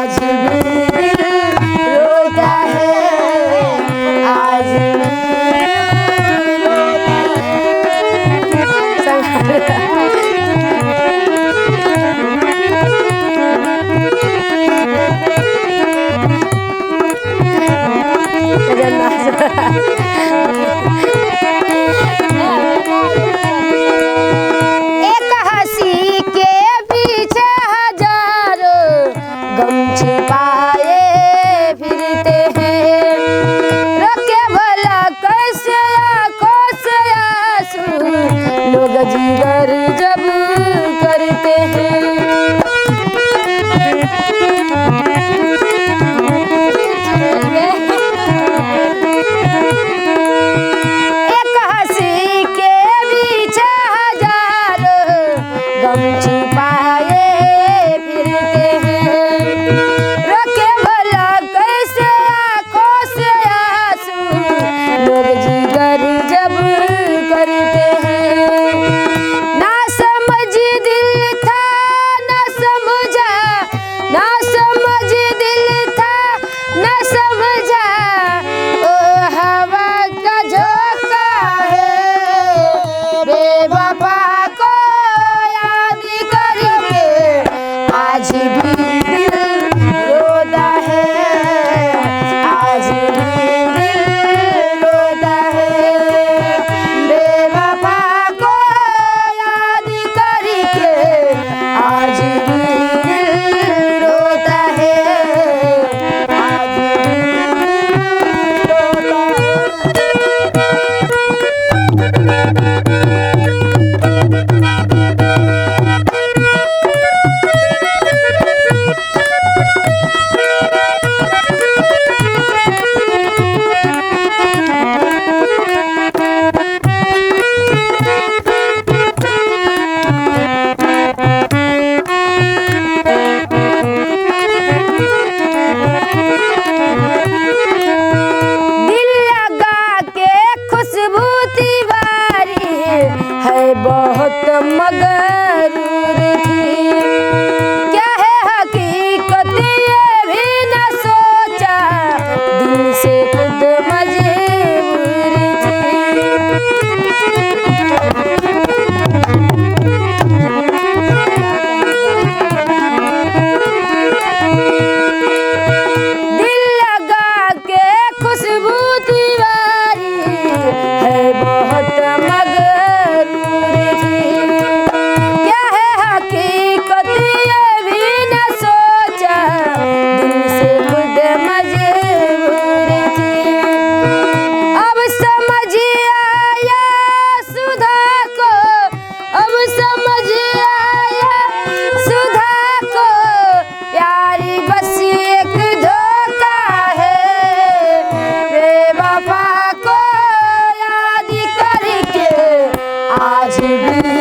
आज भी दिल रोता है, आज भी रोता है। एक हंसी के पीछे हजारों गम छिपाए फिरते हैं, रोके भला कैसे आंखों से आंसू लोग जिगर जब करते हैं। एक हंसी के पीछे हजारों गम छिपाए फिरते हैं, रोके भला कैसे आंखों से आंसू लोग जिगर जब करते हैं। ना समझ दिल था ना समझा, ना समझ दिल था ना समझा, ओ हवा का झोंका है, बेवफा को याद करके आज भी दिल रोता है, आज भी दिल रोता है, बेवफा को याद करके आज भी दिल रोता है, आज भी दिल लगा के खुशबू दीवारी है बहुत मगरूर थी, क्या है हकीकत ये भी न सोचा, दिल से खुद मजबूर दिल लगा के खुशबू दीवारी है बहुत मगरूर थी, क्या है हकीकत ये भी न सोचा, दिल से खुद मजबूर थी। अब समझ आया सुधा को, अब समझ आया सुधा को, प्यारी बस एक धोखा है, बेवफा को याद करके आज भी